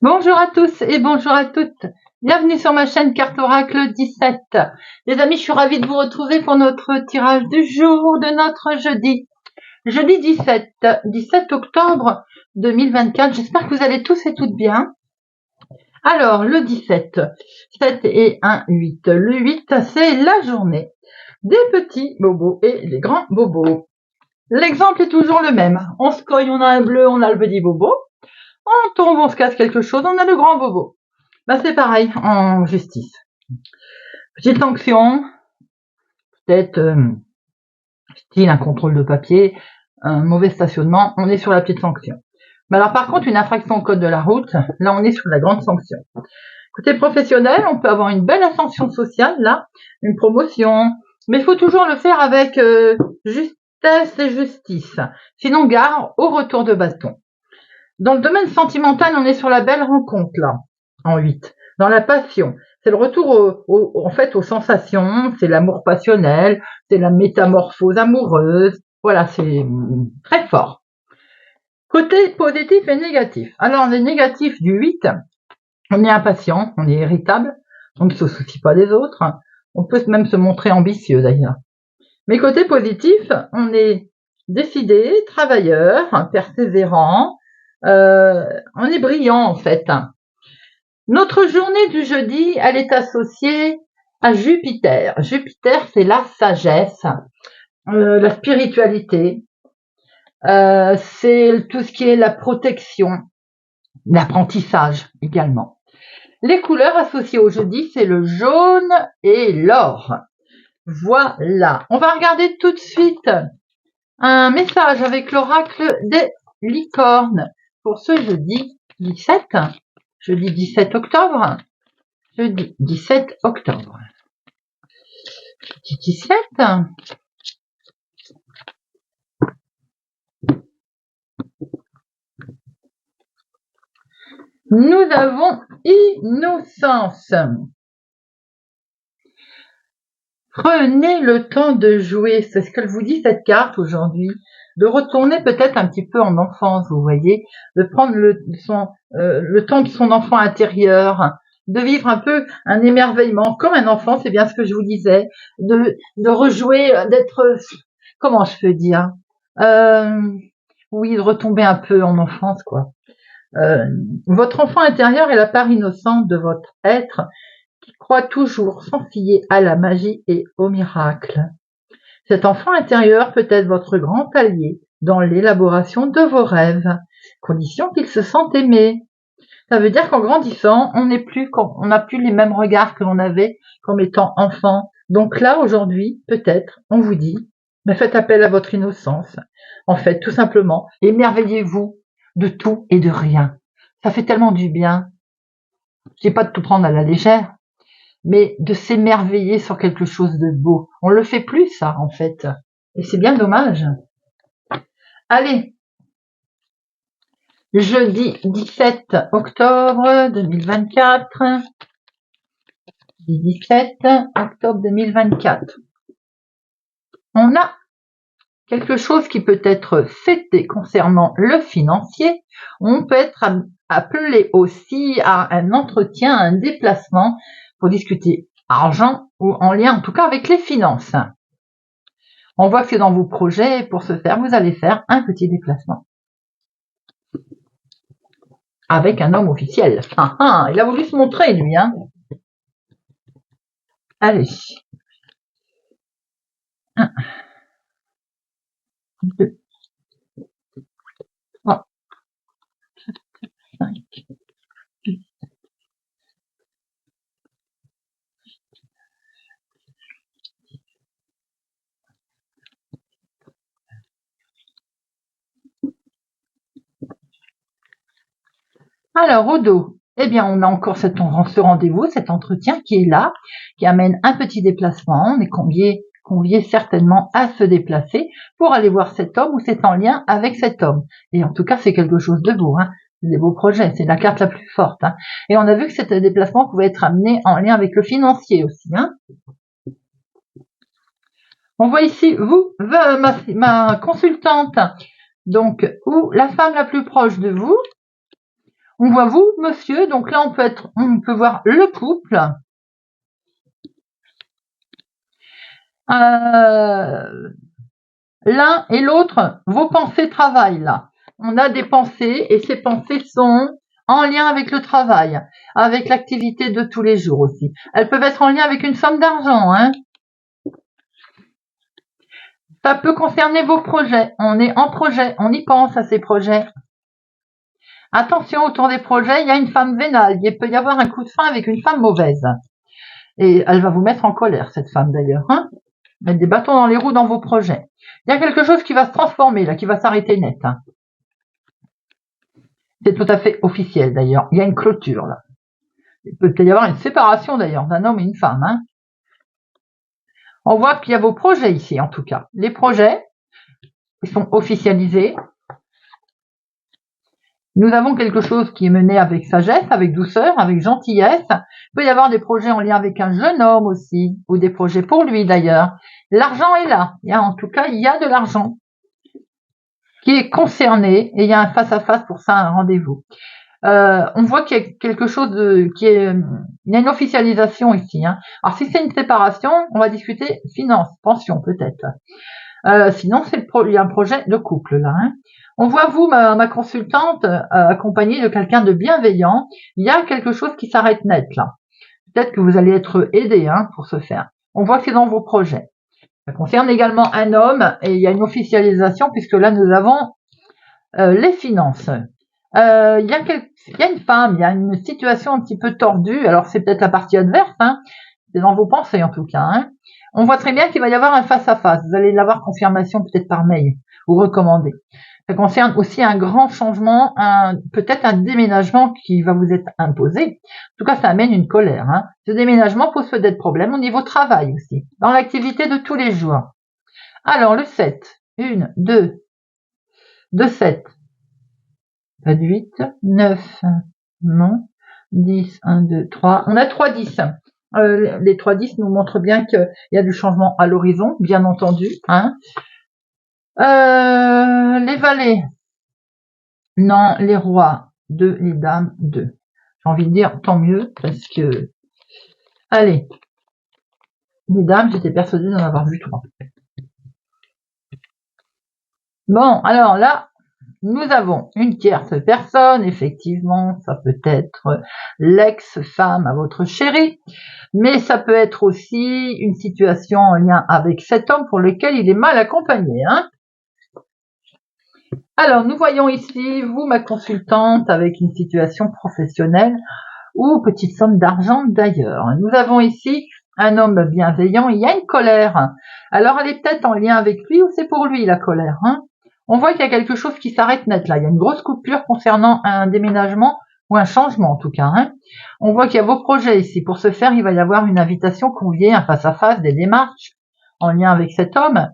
Bonjour à tous et bonjour à toutes. Bienvenue sur ma chaîne Carte Oracle 17. Les amis, je suis ravie de vous retrouver pour notre tirage du jour de notre jeudi. Jeudi 17 octobre 2024. J'espère que vous allez tous et toutes bien. Alors, le 17, 7 et 1, 8. Le 8, c'est la journée des petits bobos et les grands bobos. L'exemple est toujours le même. On se cogne, on a un bleu, on a le petit bobo. On tombe, on se casse quelque chose, on a le grand bobo. Ben, c'est pareil en justice. Petite sanction, peut-être style un contrôle de papier, un mauvais stationnement, on est sur la petite sanction. Mais alors par contre, une infraction au code de la route, là on est sur la grande sanction. Côté professionnel, on peut avoir une belle ascension sociale, là, une promotion, mais il faut toujours le faire avec justesse et justice. Sinon, gare au retour de bâton. Dans le domaine sentimental, on est sur la belle rencontre, là, en 8. Dans la passion, c'est le retour en fait aux sensations, c'est l'amour passionnel, c'est la métamorphose amoureuse. Voilà, c'est très fort. Côté positif et négatif. Alors, les négatifs du 8, on est impatient, on est irritable, on ne se soucie pas des autres. On peut même se montrer ambitieux, d'ailleurs. Mais côté positif, on est décidé, travailleur, persévérant, on est brillant en fait. Notre journée du jeudi, elle est associée à Jupiter. Jupiter, c'est la sagesse, la spiritualité, c'est tout ce qui est la protection, l'apprentissage également. Les couleurs associées au jeudi, c'est le jaune et l'or. Voilà. On va regarder tout de suite un message avec l'oracle des licornes pour ce jeudi 17. Jeudi 17 octobre. Jeudi 17 octobre. Jeudi 17. Nous avons innocence. Prenez le temps de jouer. C'est ce qu'elle vous dit cette carte aujourd'hui. De retourner peut-être un petit peu en enfance, vous voyez. De prendre le temps de son enfant intérieur. De vivre un peu un émerveillement comme un enfant, c'est bien ce que je vous disais. De rejouer, d'être, comment je peux dire, oui, de retomber un peu en enfance, quoi. Votre enfant intérieur est la part innocente de votre être qui croit toujours sans fier à la magie et au miracle. Cet enfant intérieur peut être votre grand allié dans l'élaboration de vos rêves, condition qu'il se sente aimé. Ça veut dire qu'en grandissant, on n'a plus les mêmes regards que l'on avait comme étant enfant. Donc là, aujourd'hui, peut-être, on vous dit, mais faites appel à votre innocence. En fait, tout simplement, émerveillez-vous de tout et de rien. Ça fait tellement du bien. Je dis pas de tout prendre à la légère, mais de s'émerveiller sur quelque chose de beau. On le fait plus, ça, en fait. Et c'est bien dommage. Allez, jeudi 17 octobre 2024. 17 octobre 2024. On a quelque chose qui peut être fêté concernant le financier. On peut être appelé aussi à un entretien, à un déplacement pour discuter argent ou en lien en tout cas avec les finances. On voit que c'est dans vos projets et pour ce faire, vous allez faire un petit déplacement avec un homme officiel. Il a voulu se montrer, lui. Allez. 1, 2, 3, 5, 6. Alors, au dos, eh bien, on a encore ce rendez-vous, cet entretien qui est là, qui amène un petit déplacement. On est convié certainement à se déplacer pour aller voir cet homme ou c'est en lien avec cet homme. Et en tout cas, c'est quelque chose de beau, c'est des beaux projets, c'est la carte la plus forte. Et on a vu que cet déplacement pouvait être amené en lien avec le financier aussi. On voit ici, vous, ma consultante, donc, ou la femme la plus proche de vous. On voit vous, monsieur, donc là on peut voir le couple. L'un et l'autre, vos pensées travaillent là. On a des pensées et ces pensées sont en lien avec le travail, avec l'activité de tous les jours aussi. Elles peuvent être en lien avec une somme d'argent, hein. Ça peut concerner vos projets. On est en projet, on y pense à ces projets. Attention, autour des projets, il y a une femme vénale. Il peut y avoir un coup de frein avec une femme mauvaise. Et elle va vous mettre en colère, cette femme d'ailleurs, hein. Mettre des bâtons dans les roues dans vos projets. Il y a quelque chose qui va se transformer là, qui va s'arrêter net, hein. C'est tout à fait officiel d'ailleurs. Il y a une clôture là. Il peut y avoir une séparation d'ailleurs d'un homme et une femme, hein. On voit qu'il y a vos projets ici en tout cas. Les projets, ils sont officialisés. Nous avons quelque chose qui est mené avec sagesse, avec douceur, avec gentillesse. Il peut y avoir des projets en lien avec un jeune homme aussi, ou des projets pour lui d'ailleurs. L'argent est là. En tout cas, il y a de l'argent qui est concerné et il y a un face-à-face pour ça, un rendez-vous. On voit qu'il y a quelque chose il y a une officialisation ici, hein. Alors si c'est une séparation, on va discuter finance, pension peut-être. Sinon, il y a un projet de couple là, hein. On voit vous, ma consultante, accompagnée de quelqu'un de bienveillant. Il y a quelque chose qui s'arrête net là. Peut-être que vous allez être aidé, hein, pour ce faire. On voit que c'est dans vos projets. Ça concerne également un homme et il y a une officialisation puisque là nous avons les finances. Il y a une femme, il y a une situation un petit peu tordue. Alors c'est peut-être la partie adverse, hein. C'est dans vos pensées en tout cas, hein. On voit très bien qu'il va y avoir un face-à-face. Vous allez l'avoir confirmation peut-être par mail ou recommandé. Ça concerne aussi un grand changement, peut-être un déménagement qui va vous être imposé. En tout cas, ça amène une colère, hein. Ce déménagement pose peut-être problème au niveau travail aussi, dans l'activité de tous les jours. Alors, le 7. 1, 2, 2, 7. Pas de 8, 9, non, 10, 1, 2, 3. On a 3 10. Les 3 10 nous montrent bien qu'il y a du changement à l'horizon, bien entendu, hein. Les valets. Non, les rois, 2, les dames, 2. J'ai envie de dire tant mieux, parce que... Allez. Les dames, j'étais persuadée d'en avoir vu 3. Bon, alors là, nous avons une tierce personne, effectivement, ça peut être l'ex-femme à votre chéri, mais ça peut être aussi une situation en lien avec cet homme pour lequel il est mal accompagné, hein. Alors, nous voyons ici, vous, ma consultante, avec une situation professionnelle ou petite somme d'argent d'ailleurs. Nous avons ici un homme bienveillant, il y a une colère. Alors, elle est peut-être en lien avec lui ou c'est pour lui la colère, hein. On voit qu'il y a quelque chose qui s'arrête net là. Il y a une grosse coupure concernant un déménagement ou un changement en tout cas, hein. On voit qu'il y a vos projets ici. Pour ce faire, il va y avoir une invitation conviée, un face-à-face, des démarches en lien avec cet homme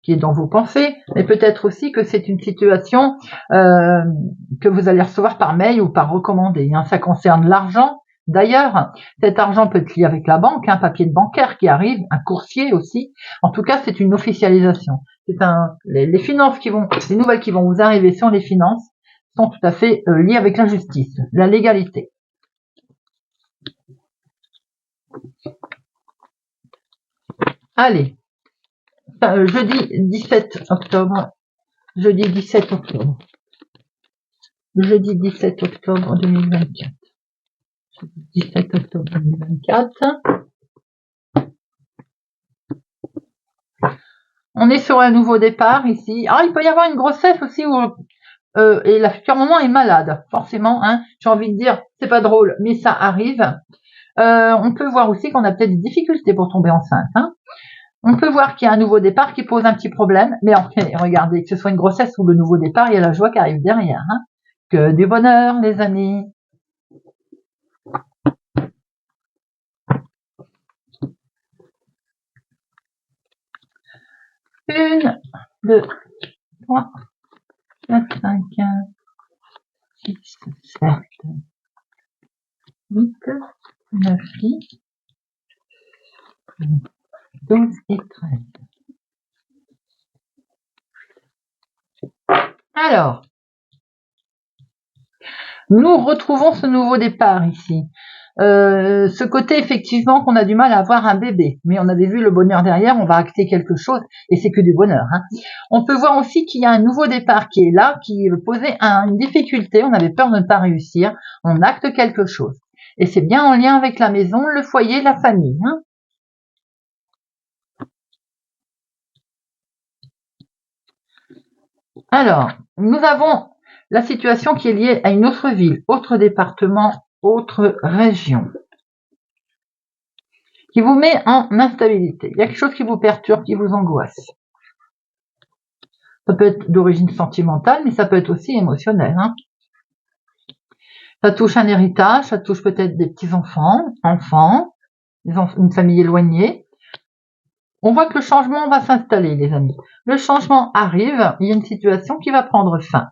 qui est dans vos pensées, mais peut-être aussi que c'est une situation que vous allez recevoir par mail ou par recommandé, hein. Ça concerne l'argent. D'ailleurs, cet argent peut être lié avec la banque, un papier de bancaire qui arrive, un coursier aussi. En tout cas, c'est une officialisation. Les finances les nouvelles qui vont vous arriver sur les finances sont tout à fait liées avec la justice, la légalité. Allez, jeudi 17 octobre. Jeudi 17 octobre. Jeudi 17 octobre 2024. 17 octobre 2024. On est sur un nouveau départ ici. Ah, il peut y avoir une grossesse aussi où et la future maman est malade, forcément, hein. J'ai envie de dire, c'est pas drôle, mais ça arrive. On peut voir aussi qu'on a peut-être des difficultés pour tomber enceinte, hein. On peut voir qu'il y a un nouveau départ qui pose un petit problème, mais regardez, que ce soit une grossesse ou le nouveau départ, il y a la joie qui arrive derrière, hein. Que du bonheur, les amis. Une, deux, trois, quatre, cinq, six, sept, 8, 9, 10, 12 et 13. Alors, Nous retrouvons ce nouveau départ ici. Ce côté effectivement qu'on a du mal à avoir un bébé, mais on avait vu le bonheur derrière, on va acter quelque chose et c'est que du bonheur. Hein. On peut voir aussi qu'il y a un nouveau départ qui est là, qui posait une difficulté, on avait peur de ne pas réussir, on acte quelque chose. Et c'est bien en lien avec la maison, le foyer, la famille. Hein. Alors, nous avons la situation qui est liée à une autre ville, autre département, autre région, qui vous met en instabilité. Il y a quelque chose qui vous perturbe, qui vous angoisse. Ça peut être d'origine sentimentale, mais ça peut être aussi émotionnel. Hein. Ça touche un héritage, ça touche peut-être des petits-enfants, une famille éloignée. On voit que le changement va s'installer, les amis. Le changement arrive, il y a une situation qui va prendre fin.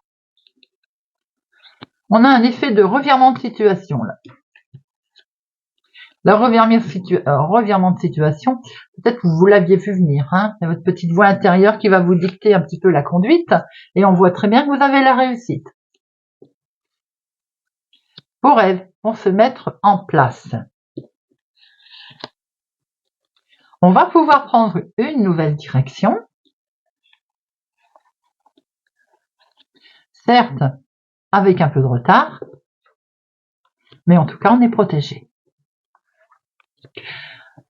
On a un effet de revirement de situation, là. Le revirement de situation, peut-être que vous l'aviez vu venir. Hein. C'est votre petite voix intérieure qui va vous dicter un petit peu la conduite, et on voit très bien que vous avez la réussite. Vos rêves vont se mettre en place. On va pouvoir prendre une nouvelle direction. Certes, avec un peu de retard, mais en tout cas, on est protégé.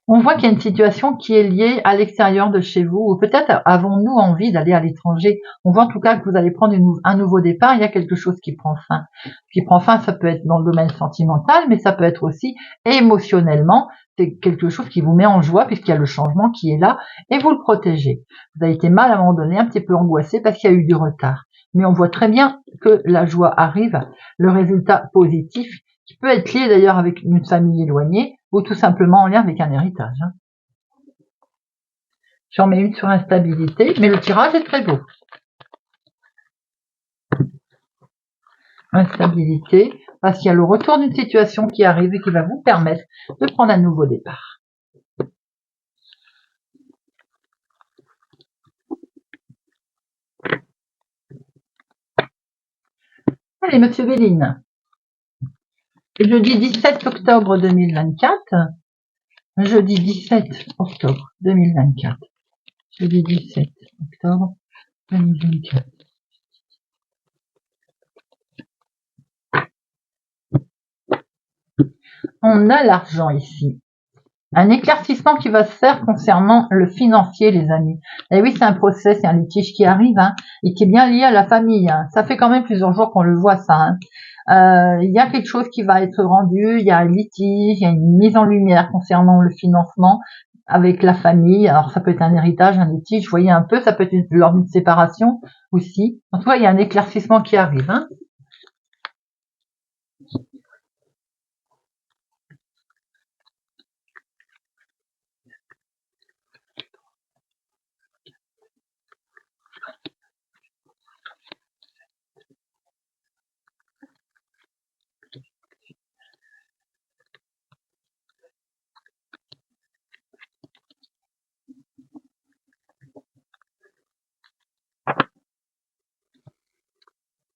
On voit qu'il y a une situation qui est liée à l'extérieur de chez vous, ou peut-être avons-nous envie d'aller à l'étranger. On voit en tout cas que vous allez prendre un nouveau départ, il y a quelque chose qui prend fin. Qui prend fin, ça peut être dans le domaine sentimental, mais ça peut être aussi émotionnellement. C'est quelque chose qui vous met en joie puisqu'il y a le changement qui est là et vous le protégez. Vous avez été mal à un moment donné, un petit peu angoissé parce qu'il y a eu du retard. Mais on voit très bien que la joie arrive, le résultat positif, qui peut être lié d'ailleurs avec une famille éloignée ou tout simplement en lien avec un héritage. Hein. J'en mets une sur instabilité, mais le tirage est très beau. Instabilité, parce qu'il y a le retour d'une situation qui arrive et qui va vous permettre de prendre un nouveau départ. Allez, Monsieur Béline. Jeudi 17 octobre 2024. Jeudi 17 octobre 2024. Jeudi 17 octobre 2024. On a l'argent ici. Un éclaircissement qui va se faire concernant le financier, les amis. Et oui, c'est un procès, c'est un litige qui arrive, hein, et qui est bien lié à la famille. Hein. Ça fait quand même plusieurs jours qu'on le voit, ça. Hein. Il y a quelque chose qui va être rendu, il y a un litige, il y a une mise en lumière concernant le financement avec la famille. Alors, ça peut être un héritage, un litige, vous voyez un peu, ça peut être lors d'une séparation aussi. En tout cas, il y a un éclaircissement qui arrive. Hein.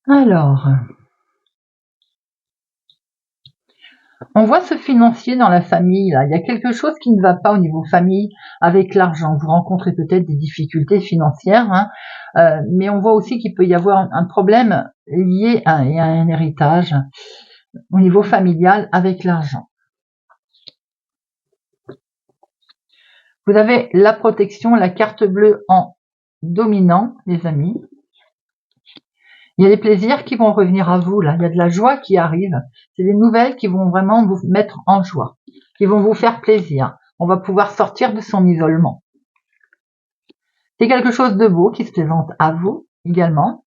Alors, on voit ce financier dans la famille, là. Il y a quelque chose qui ne va pas au niveau famille avec l'argent. Vous rencontrez peut-être des difficultés financières, hein, mais on voit aussi qu'il peut y avoir un problème lié à un héritage au niveau familial avec l'argent. Vous avez la protection, la carte bleue en dominant, les amis. Il y a des plaisirs qui vont revenir à vous, là. Il y a de la joie qui arrive. C'est des nouvelles qui vont vraiment vous mettre en joie, qui vont vous faire plaisir. On va pouvoir sortir de son isolement. C'est quelque chose de beau qui se présente à vous également.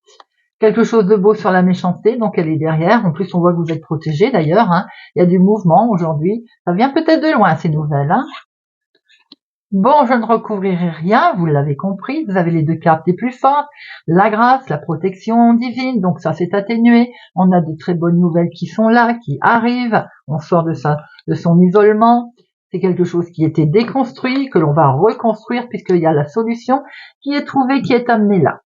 Quelque chose de beau sur la méchanceté, donc elle est derrière. En plus, on voit que vous êtes protégé d'ailleurs. Hein. Il y a du mouvement aujourd'hui. Ça vient peut-être de loin, ces nouvelles. Hein. Bon, je ne recouvrirai rien, vous l'avez compris, vous avez les deux cartes les plus fortes, la grâce, la protection divine, donc ça s'est atténué, on a de très bonnes nouvelles qui sont là, qui arrivent, on sort de son isolement, c'est quelque chose qui était déconstruit, que l'on va reconstruire puisqu'il y a la solution qui est trouvée, qui est amenée là.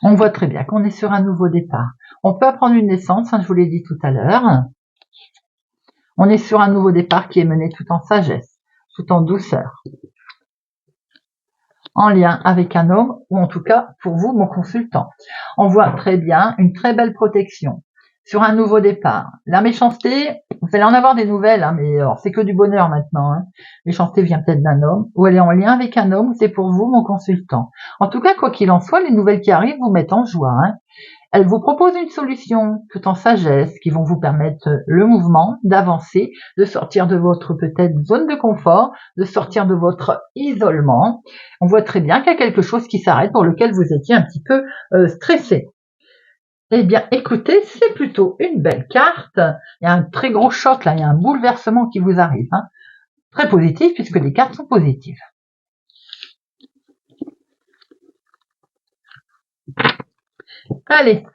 On voit très bien qu'on est sur un nouveau départ. On peut apprendre une naissance, je vous l'ai dit tout à l'heure. On est sur un nouveau départ qui est mené tout en sagesse, tout en douceur, en lien avec un homme, ou en tout cas pour vous, mon consultant. On voit très bien une très belle protection sur un nouveau départ. La méchanceté, vous allez en avoir des nouvelles, mais alors, c'est que du bonheur maintenant. Méchanceté vient peut-être d'un homme, ou elle est en lien avec un homme, ou c'est pour vous, mon consultant. En tout cas, quoi qu'il en soit, les nouvelles qui arrivent vous mettent en joie. Elles vous proposent une solution, tout en sagesse, qui vont vous permettre le mouvement, d'avancer, de sortir de votre peut-être zone de confort, de sortir de votre isolement. On voit très bien qu'il y a quelque chose qui s'arrête pour lequel vous étiez un petit peu stressé. Eh bien, écoutez, c'est plutôt une belle carte. Il y a un très gros choc là, il y a un bouleversement qui vous arrive. Très positif puisque les cartes sont positives. Allez.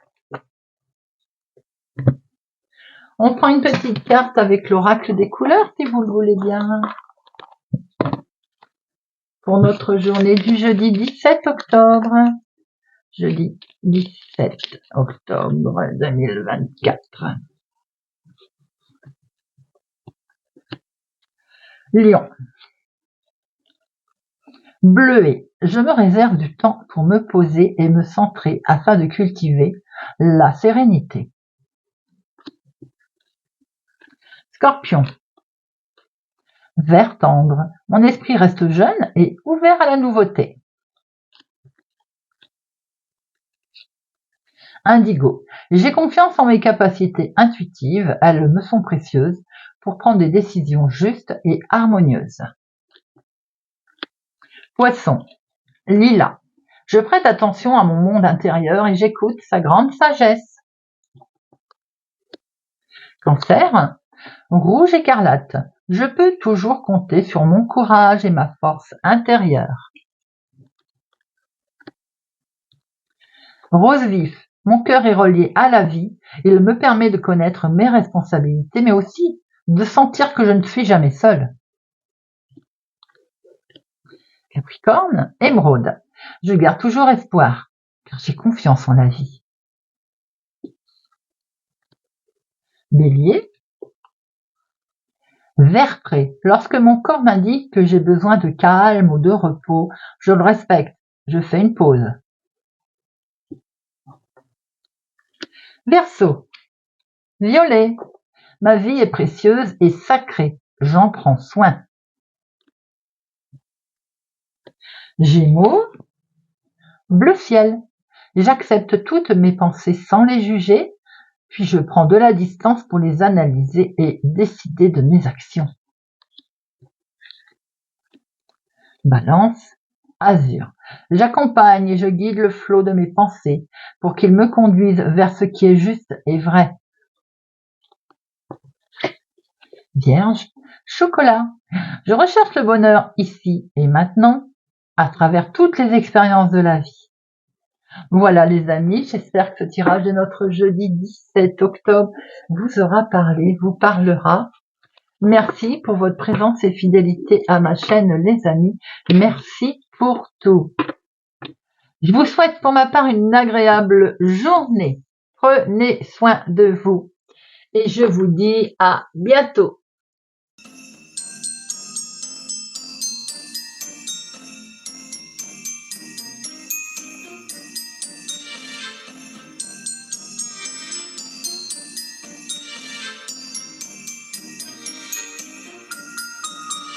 On prend une petite carte avec l'oracle des couleurs, si vous le voulez bien. Pour notre journée du jeudi 17 octobre. Jeudi 17 octobre 2024. Lion. Bleuet. Je me réserve du temps pour me poser et me centrer afin de cultiver la sérénité. Scorpion. Vert tendre. Mon esprit reste jeune et ouvert à la nouveauté. Indigo. J'ai confiance en mes capacités intuitives, elles me sont précieuses pour prendre des décisions justes et harmonieuses. Poisson. Lilas. Je prête attention à mon monde intérieur et j'écoute sa grande sagesse. Cancer. Rouge écarlate. Je peux toujours compter sur mon courage et ma force intérieure. Rose vif. Mon cœur est relié à la vie. Il me permet de connaître mes responsabilités, mais aussi de sentir que je ne suis jamais seule. Capricorne, émeraude. Je garde toujours espoir, car j'ai confiance en la vie. Bélier, vert prêt. Lorsque mon corps m'indique que j'ai besoin de calme ou de repos, je le respecte. Je fais une pause. Verseau, violet. Ma vie est précieuse et sacrée. J'en prends soin. Gémeaux, bleu ciel. J'accepte toutes mes pensées sans les juger, puis je prends de la distance pour les analyser et décider de mes actions. Balance, azur. J'accompagne et je guide le flot de mes pensées pour qu'il me conduise vers ce qui est juste et vrai. Vierge, chocolat. Je recherche le bonheur ici et maintenant, à travers toutes les expériences de la vie. Voilà les amis, j'espère que ce tirage de notre jeudi 17 octobre vous aura parlé, vous parlera. Merci pour votre présence et fidélité à ma chaîne les amis. Merci pour tout. Je vous souhaite pour ma part une agréable journée. Prenez soin de vous. Et je vous dis à bientôt.